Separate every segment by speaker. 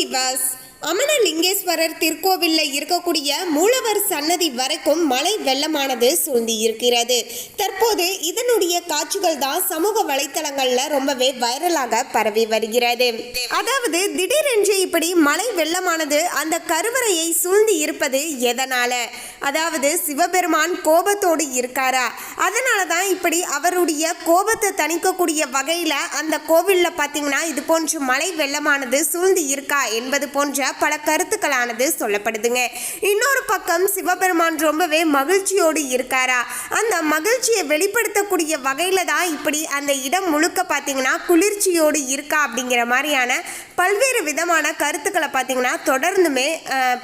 Speaker 1: விவாஸ் அமனலிங்கேஸ்வரர் திருக்கோவிலில் இருக்கக்கூடிய மூலவர் சன்னதி வரைக்கும் மழை வெள்ளமானது சூழ்ந்து இருக்கிறது. தற்போது இதனுடைய காட்சிகள் தான் சமூக வலைத்தளங்கள்ல ரொம்பவே வைரலாக பரவி வருகிறது. அதாவது திடீரென்று இப்படி மழை வெள்ளமானது அந்த கருவறையை சூழ்ந்து இருப்பது எதனால? அதாவது சிவபெருமான் கோபத்தோடு இருக்காரா? அதனால தான் இப்படி அவருடைய கோபத்தை தணிக்கக்கூடிய வகையில் அந்த கோவிலில் பார்த்தீங்கன்னா இது போன்ற மழை வெள்ளமானது சூழ்ந்து இருக்கா என்பது போன்ற பல கருத்துக்களானது சொல்லப்படுதுங்க. இன்னொரு பக்கம் சிவபெருமான் ரொம்பவே மகிழ்ச்சியோடு இருக்காரா? அந்த மகிழ்ச்சியை வெளிப்படுத்தக்கூடிய வகையில தான் இப்படி அந்த இடம் முழுக்க பார்த்தீங்கன்னா குளிர்ச்சியோடு இருக்கா அப்படிங்கிற மாதிரியான பல்வேறு விதமான கருத்துக்களை பார்த்தீங்கன்னா தொடர்ந்துமே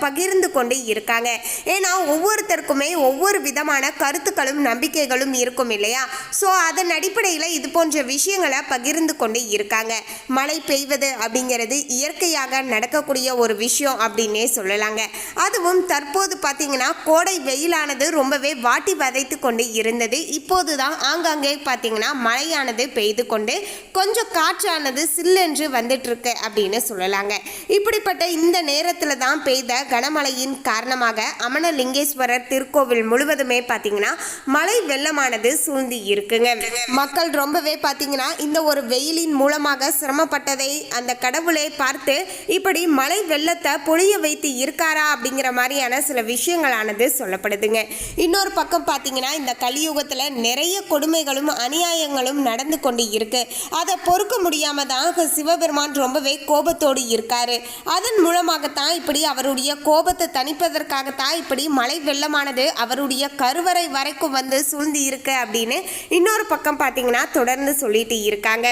Speaker 1: பகிர்ந்து கொண்டு இருக்காங்க. ஏன்னா ஒவ்வொருத்தருக்குமே ஒவ்வொரு விதமான கருத்துக்களும் நம்பிக்கைகளும் இருக்கும் இல்லையா? ஸோ அதன் அடிப்படையில் இது போன்ற விஷயங்களை பகிர்ந்து கொண்டு இருக்காங்க. மழை பெய்வது அப்படிங்கிறது இயற்கையாக நடக்கக்கூடிய ஒரு விஷயம் அப்படின்னே சொல்லலாங்க. அதுவும் தற்போது பார்த்தீங்கன்னா கோடை வெயிலானது ரொம்பவே வாட்டி வதைத்து கொண்டு இருந்தது. இப்போதுதான் ஆங்காங்கே பார்த்தீங்கன்னா மழையானது பெய்து கொண்டு கொஞ்சம் காற்றானது சில்லென்று வந்துட்டு இருக்கு அப்படின்னு சொல்லலாங்க. இப்படிப்பட்ட இந்த நேரத்தில் தான் பெய்த கனமழையின் காரணமாக அமனலிங்கேஸ்வரர் திருக்கோவில் முழுவதுமே பார்த்தீங்கன்னா மழை வெள்ளமானது சூழ்ந்து இருக்குங்க. மக்கள் ரொம்பவே பார்த்தீங்கன்னா இந்த ஒரு வெயிலின் மூலமாக சிரமப்பட்டதை அந்த கடவுளை பார்த்து இப்படி மழை வெள்ளத்தை பொழிய வைத்து இருக்காரா அப்படிங்கிற மாதிரியான சில விஷயங்களானது சொல்லப்படுதுங்க. இன்னொரு பக்கம் பார்த்தீங்கன்னா இந்த கலியுகத்தில் நிறைய கொடுமைகளும் அநியாயங்களும் நடந்து கொண்டு இருக்கு. அதை பொறுக்க முடியாம தான் சிவபெருமான் ரொம்பவே கோபத்தோடு இருக்காரு. அதன் மூலமாகத்தான் இப்படி அவருடைய கோபத்தை தணிப்பதற்காகத்தான் இப்படி மழை வெள்ளமானது அவருடைய கருவறை வரைக்கும் வந்து சூழ்ந்து இருக்கு அப்படின்னு இன்னொரு பக்கம் பார்த்தீங்கன்னா தொடர்ந்து சொல்லிட்டு இருக்காங்க.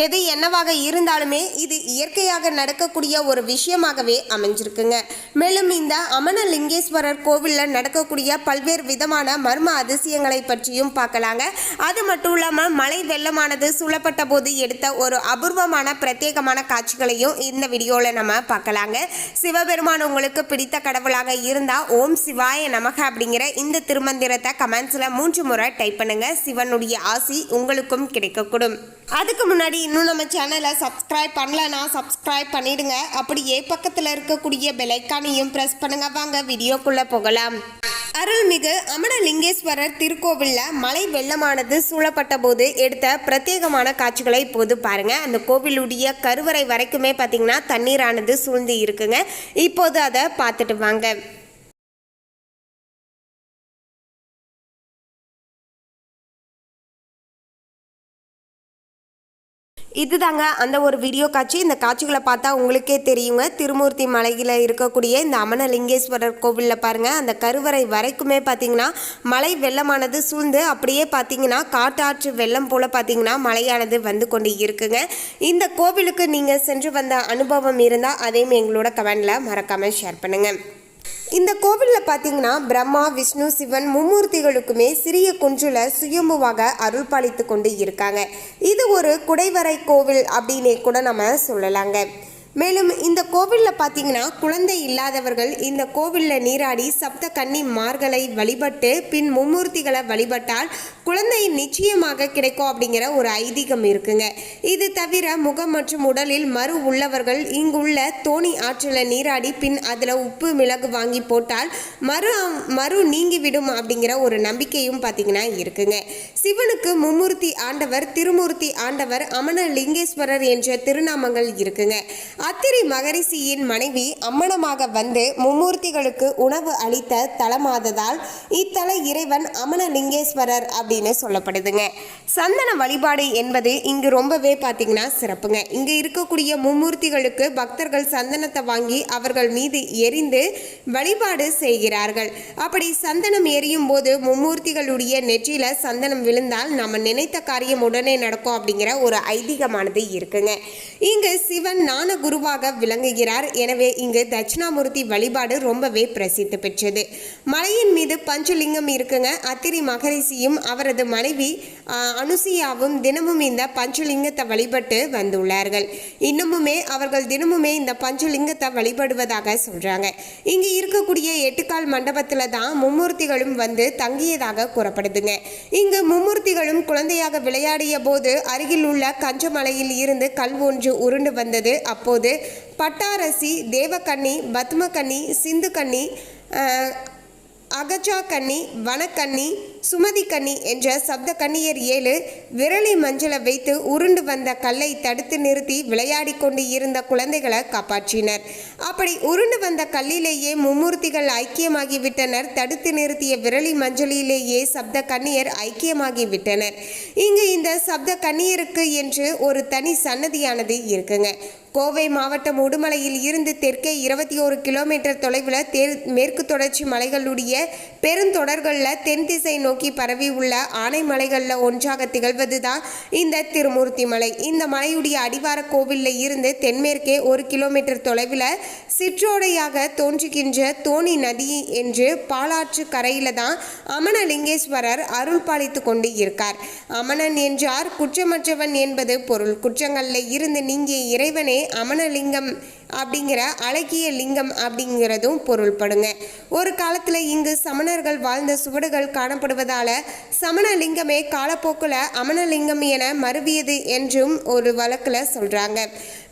Speaker 1: எது என்னவாக இருந்தாலுமே இது இயற்கையாக நடக்கக்கூடிய ஒரு விஷயமாகவே அமைஞ்சிருக்குங்க. மேலும் இந்த அமனலிங்கேஸ்வரர் கோவிலில் நடக்கக்கூடிய பல்வேறு விதமான மர்ம அதிசயங்களை பற்றியும் பார்க்கலாங்க. அது மட்டும் இல்லாமல் மழை வெள்ளமானது சூழப்பட்ட போது எடுத்த ஒரு அபூர்வமான பிரத்யேகமான காட்சிகளையும் இந்த வீடியோவில் நம்ம பார்க்கலாங்க. சிவபெருமான் உங்களுக்கு பிடித்த கடவுளாக இருந்தால் ஓம் சிவாய நமக அப்படிங்கிற இந்த திருமந்திரத்தை கமெண்ட்ஸில் 3 முறை டைப் பண்ணுங்க. சிவனுடைய ஆசி உங்களுக்கும் கிடைக்கக்கூடும். அதுக்கு முன்னாடி இன்னும் நம்ம சேனலை சப்ஸ்கிரைப் பண்ணலன்னா சப்ஸ்கிரைப் பண்ணிடுங்க. அப்படியே பக்கத்தில் இருக்கக்கூடிய பெல் ஐக்கானையும் பிரஸ் பண்ணுங்க. வாங்க வீடியோக்குள்ள போகலாம். அருள்மிகு அமனலிங்கேஸ்வரர் திருக்கோவிலில் மழை வெள்ளமானது சூழப்பட்ட போது எடுத்த பிரத்யேகமான காட்சிகளை இப்போது பாருங்க. அந்த கோவிலுடைய கருவறை வரைக்குமே பார்த்தீங்கன்னா தண்ணீரானது சூழ்ந்து இருக்குங்க. இப்போது அதை பார்த்துட்டு வாங்க. இதுதாங்க அந்த ஒரு வீடியோ காட்சி. இந்த காட்சிகளை பார்த்தா உங்களுக்கே தெரியுங்க. திருமூர்த்தி மலையில் இருக்கக்கூடிய இந்த அமனலிங்கேஸ்வரர் கோவிலில் பாருங்கள், அந்த கருவறை வரைக்குமே பார்த்தீங்கன்னா மழை வெள்ளமானது சூழ்ந்து அப்படியே பார்த்தீங்கன்னா காட்டாற்று வெள்ளம் போல் பார்த்தீங்கன்னா மழையானது வந்து கொண்டு இருக்குங்க. இந்த கோவிலுக்கு நீங்கள் சென்று வந்த அனுபவம் இருந்தால் அதையும் எங்களோட கமெண்டில் மறக்காமல் ஷேர் பண்ணுங்கள். இந்த கோவிலில் பார்த்தீங்கன்னா பிரம்மா விஷ்ணு சிவன் மும்மூர்த்திகளுக்குமே சிறிய குன்றுல சுயம்புவாக அருள் பாலித்து கொண்டு இருக்காங்க. இது ஒரு குடைவரை கோவில் அப்படின்னே கூட நம்ம சொல்லலாங்க. மேலும் இந்த கோவிலில் பார்த்தீங்கன்னா குழந்தை இல்லாதவர்கள் இந்த கோவிலில் நீராடி சப்த கன்னி மார்களை வழிபட்டு பின் மும்மூர்த்திகளை வழிபட்டால் குழந்தை நிச்சயமாக கிடைக்கும் அப்படிங்கிற ஒரு ஐதீகம் இருக்குங்க. இது தவிர முகம் மற்றும் உடலில் மறு உள்ளவர்கள் இங்குள்ள தோணி ஆற்றில் நீராடி பின் அதில் உப்பு மிளகு வாங்கி போட்டால் மறு நீங்கிவிடும் அப்படிங்கிற ஒரு நம்பிக்கையும் பார்த்தீங்கன்னா இருக்குங்க. சிவனுக்கு மும்மூர்த்தி ஆண்டவர், திருமூர்த்தி ஆண்டவர், அமனலிங்கேஸ்வரர் என்ற திருநாமங்கள் இருக்குங்க. அத்திரி மகரிஷியின் மனைவி அம்மனமாக வந்து மும்மூர்த்திகளுக்கு உணவு அளித்த தலமாததால் இத்தல இறைவன் அமனலிங்கேஸ்வரர் அப்படின்னு சொல்லப்படுதுங்க. சந்தன வழிபாடு என்பது இங்கு ரொம்பவே பார்த்தீங்கன்னா சிறப்புங்க. இங்கு இருக்கக்கூடிய மும்மூர்த்திகளுக்கு பக்தர்கள் சந்தனத்தை வாங்கி அவர்கள் மீது எரிந்து வழிபாடு செய்கிறார்கள். அப்படி சந்தனம் எரியும் போது மும்மூர்த்திகளுடைய நெற்றியில சந்தனம் விழுந்தால் நம்ம நினைத்த காரியம் உடனே நடக்கும் அப்படிங்கிற ஒரு ஐதீகமானது இருக்குங்க. இங்கு சிவன் ஞான குருவாக விளங்குகிறார். எனவே இங்கு தட்சிணாமூர்த்தி வழிபாடு ரொம்பவே பிரசித்தி பெற்றது. மலையின் மீது பஞ்சலிங்கம் இருக்குங்க. அத்திரி மகரிஷியும் அவரது மனைவி அனுசியாவும் தினமும் இந்த பஞ்சலிங்கத்தை வழிபட்டு வந்துள்ளார்கள். இன்னமுமே அவர்கள் தினமுமே இந்த பஞ்சலிங்கத்தை வழிபடுவதாக சொல்றாங்க. இங்கு இருக்கக்கூடிய 8 கால் மண்டபத்துல தான் மும்மூர்த்திகளும் வந்து தங்கியதாக கூறப்படுதுங்க. இங்கு மும்மூர்த்திகளும் குழந்தையாக விளையாடிய போது அருகில் உள்ள கஞ்சமலையில் இருந்து கல் ஒன்று உருண்டு வந்தது. அப்போது பட்டாரசி, தேவகன்னி, பத்மகன்னி, சிந்துகன்னி, அகஜா கன்னி, வனக்கன்னி, சுமதி கன்னி என்ற சப்த கன்னியர் 7 விரலி மஞ்சளை வைத்து உருண்டு வந்த கல்லை தடுத்து நிறுத்தி விளையாடி கொண்டு இருந்த குழந்தைகளை காப்பாற்றினர். அப்படி உருண்டு வந்த கல்லிலேயே மும்மூர்த்திகள் ஐக்கியமாகிவிட்டனர். தடுத்து நிறுத்திய விரலி மஞ்சளிலேயே சப்த கன்னியர் ஐக்கியமாகிவிட்டனர். இங்கு இந்த சப்த கன்னியருக்கு என்று ஒரு தனி சன்னதியானது இருக்குங்க. கோவை மாவட்டம் உடுமலையில் இருந்து தெற்கே 21 கிலோமீட்டர் தொலைவில் மேற்கு தொடர்ச்சி மலைகளுடைய பெருந்தொடர்களில் தென் திசை நோக்கி பரவி உள்ள ஆனைமலைகளில் ஒன்றாக திகழ்வது தான் இந்த திருமூர்த்தி மலை. இந்த மலையுடைய அடிவார கோவிலில் இருந்து தென்மேற்கே 1 கிலோமீட்டர் தொலைவில் சிற்றோடையாக தோன்றுகின்ற தோணி நதி என்று பாலாற்று கரையில தான் அமனலிங்கேஸ்வரர் அருள் பாலித்து கொண்டு இருக்கார். அமனன் என்றார் குற்றமற்றவன் என்பது பொருள். குற்றங்களில் இருந்து நீங்கிய இறைவனே அமனலிங்கம் அப்படிங்கிற அழகிய லிங்கம் அப்படிங்கிறதும் பொருள்படுங்க. ஒரு காலத்தில் இங்கு சமணர்கள் வாழ்ந்த சுவடுகள் காணப்படுவதால சமணலிங்கமே காலப்போக்கில் அமனலிங்கம் என மருவியது என்றும் ஒரு வழக்கில் சொல்கிறாங்க.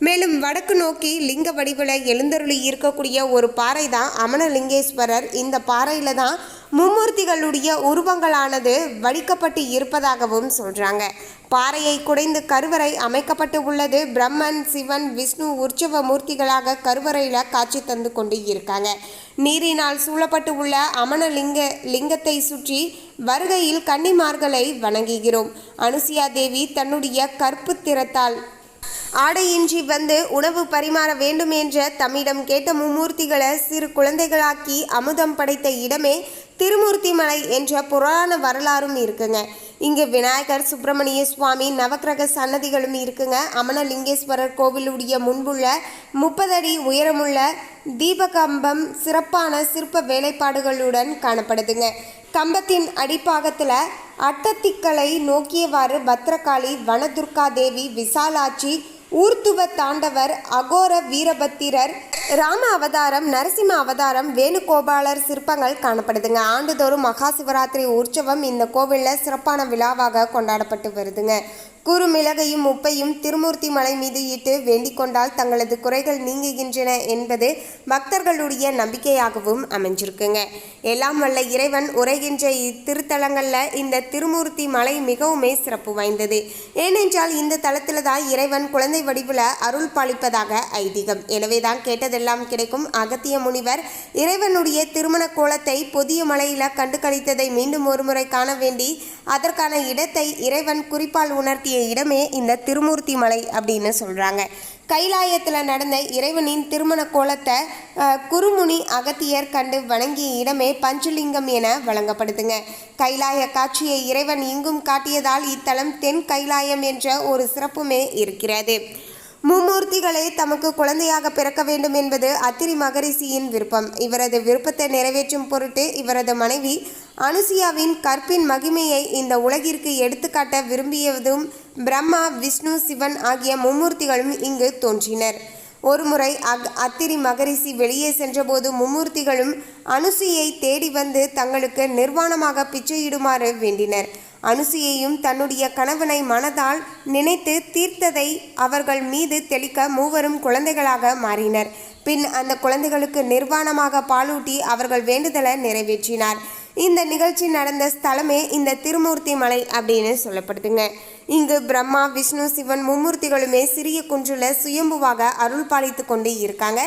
Speaker 1: மேலும் வடக்கு நோக்கி லிங்க வடிவில் எழுந்தருளி இருக்கக்கூடிய ஒரு பாறை தான் அமனலிங்கேஸ்வரர். இந்த பாறையில் தான் மும்மூர்த்திகளுடைய உருவங்களானது வடிக்கப்பட்டு இருப்பதாகவும் சொல்கிறாங்க. பாறையை குடைந்து கருவறை அமைக்கப்பட்டு உள்ளது. பிரம்மன், சிவன், விஷ்ணு உற்சவ மூர்த்திகளாக கருவறையில் காட்சி தந்து கொண்டு இருக்காங்க. நீரினால் சூழப்பட்டு உள்ள லிங்கத்தை சுற்றி வருகையில் கன்னிமார்களை வணங்குகிறோம். அனுசியா தேவி தன்னுடைய கற்பு திறத்தால் ஆடையின்றி வந்து உணவு பரிமாற வேண்டும் என்ற தம்மிடம் கேட்ட மும்மூர்த்திகளை சிறு குழந்தைகளாக்கி அமுதம் படைத்த இடமே திருமூர்த்தி மலை என்ற புராண வரலாறும் இருக்குங்க. இங்கு விநாயகர், சுப்பிரமணிய சுவாமி, நவக்கிரக சன்னதிகளும் இருக்குங்க. அமனலிங்கேஸ்வரர் கோவிலுடைய முன்புள்ள 30 அடி உயரமுள்ள தீபகம்பம் சிறப்பான சிற்ப வேலைப்பாடுகளுடன் காணப்படுதுங்க. கம்பத்தின் அடிப்பாகத்தில் அட்டத்திக்களை நோக்கியவாறு பத்ரகாளி, வனதுர்கா தேவி, விசாலாட்சி, ஊர்த்துவ தாண்டவர், அகோர வீரபத்திரர், ராம அவதாரம், நரசிம்ம அவதாரம், வேணுகோபாலர் சிற்பங்கள் காணப்படுதுங்க. ஆண்டுதோறும் மகா சிவராத்திரி உற்சவம் இந்த கோவிலில் சிறப்பான விழாவாக கொண்டாடப்பட்டு வருதுங்க. குறு மிளகையும் உப்பையும் திருமூர்த்தி மலை மீது இட்டு வேண்டிக் கொண்டால் தங்களது குறைகள் நீங்குகின்றன என்பது பக்தர்களுடைய நம்பிக்கையாகவும் அமைஞ்சிருக்குங்க. எல்லாம் வல்ல இறைவன் உரைகின்ற இத்திருத்தலங்களில் இந்த திருமூர்த்தி மலை மிகவுமே சிறப்பு வாய்ந்தது. ஏனென்றால் இந்த தலத்தில் தான் இறைவன் குழந்தை வடிவில் அருள் பாலிப்பதாக ஐதீகம். எனவே தான் கேட்டதெல்லாம் கிடைக்கும். அகத்திய முனிவர் இறைவனுடைய திருமண கோலத்தை பொதிய மலையில் கண்டு கழித்ததை மீண்டும் ஒருமுறை காண வேண்டி அதற்கான இடத்தை இறைவன் குறிப்பால் உணர்த்திய இடமே இந்த திருமூர்த்தி மலை அப்படின்னு சொல்கிறாங்க. கைலாயத்தில் நடந்த இறைவனின் திருமண கோலத்தை குருமுனி அகத்தியர் கண்டு வணங்கிய இடமே பஞ்சலிங்கம் என வழங்கப்படுதுங்க. கைலாய காட்சியை இறைவன் இங்கும் காட்டியதால் இத்தலம் தென் கைலாயம் என்ற ஒரு சிறப்புமே இருக்கிறது. மும்மூர்த்திகளே தமக்கு குழந்தையாக பிறக்க வேண்டும் என்பது அத்திரி மகரிஷியின் விருப்பம். இவரது விருப்பத்தை நிறைவேற்றும் பொருட்டு இவரது மனைவி அனுசியாவின் கற்பின் மகிமையை இந்த உலகிற்கு எடுத்துக்காட்ட விரும்பியதும் பிரம்மா, விஷ்ணு, சிவன் ஆகிய மும்மூர்த்திகளும் இங்கு தோன்றினர். ஒருமுறை அத்திரி மகரிஷி வெளியே சென்றபோது மும்மூர்த்திகளும் அனுசியை தேடி வந்து தங்களுக்கு நிர்வாணமாக பிச்சையிடுமாறு வேண்டினர். அனுசியையும் தன்னுடைய கணவனை மனதால் நினைத்து தீர்த்ததை அவர்கள் மீது தெளிக்க மூவரும் குழந்தைகளாக மாறினர். பின் அந்த குழந்தைகளுக்கு நிர்வாணமாக பாலூட்டி அவர்கள் வேண்டுதலை நிறைவேற்றினார். இந்த நிகழ்ச்சி நடந்த ஸ்தலமே இந்த திருமூர்த்தி மலை அப்படின்னு சொல்லப்படுதுங்க. இங்கு பிரம்மா, விஷ்ணு, சிவன் மும்மூர்த்திகளுமே சிறிய குன்றுல சுயம்புவாக அருள் பாலித்து கொண்டு இருக்காங்க.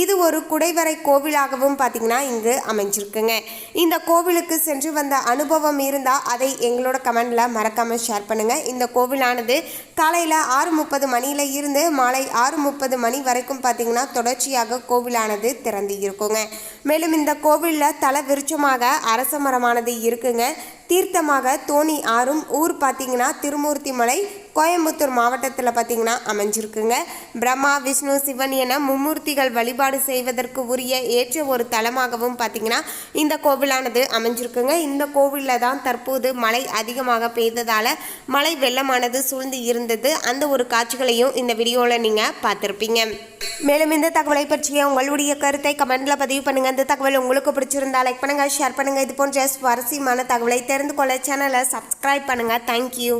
Speaker 1: இது ஒரு குடைவரை கோவிலாகவும் பார்த்தீங்கன்னா இங்கு அமைஞ்சிருக்குங்க. இந்த கோவிலுக்கு சென்று வந்த அனுபவம் இருந்தால் அதை எங்களோட கமெண்ட்ல மறக்காமல் ஷேர் பண்ணுங்க. இந்த கோவிலானது காலையில் 6:30 மணியில இருந்து மாலை 6:30 மணி வரைக்கும் பார்த்தீங்கன்னா தொடர்ச்சியாக கோவிலானது திறந்து இருக்குங்க. மேலும் இந்த கோவிலில் தல விருட்சமாக அரச மரமானது இருக்குங்க. தீர்த்தமாக தோணி ஆறும் ஊர் பார்த்தீங்கன்னா திருமூர்த்தி மலை கோயம்புத்தூர் மாவட்டத்தில் பார்த்திங்கன்னா அமைஞ்சிருக்குங்க. பிரம்மா விஷ்ணு சிவன் என மும்மூர்த்திகள் வழிபாடு செய்வதற்கு உரிய ஏற்ற ஒரு தலமாகவும் பார்த்திங்கன்னா இந்த கோவிலானது அமைஞ்சிருக்குங்க. இந்த கோவிலில் தான் தற்போது மழை அதிகமாக பெய்ததால் மழை வெள்ளமானது சூழ்ந்து இருந்தது. அந்த ஒரு காட்சிகளையும் இந்த வீடியோவில் நீங்கள் பார்த்துருப்பீங்க. மேலும் இந்த தகவலை பற்றிய உங்களுடைய கருத்தை கமெண்ட்டில் பதிவு பண்ணுங்கள். இந்த தகவல் உங்களுக்கு பிடிச்சிருந்தா லைக் பண்ணுங்கள், ஷேர் பண்ணுங்கள். இது போன்ற சுவாரஸ்யமான தகவலை தெரிந்து கொள்ள சேனலை சப்ஸ்கிரைப் பண்ணுங்கள். தேங்க்யூ.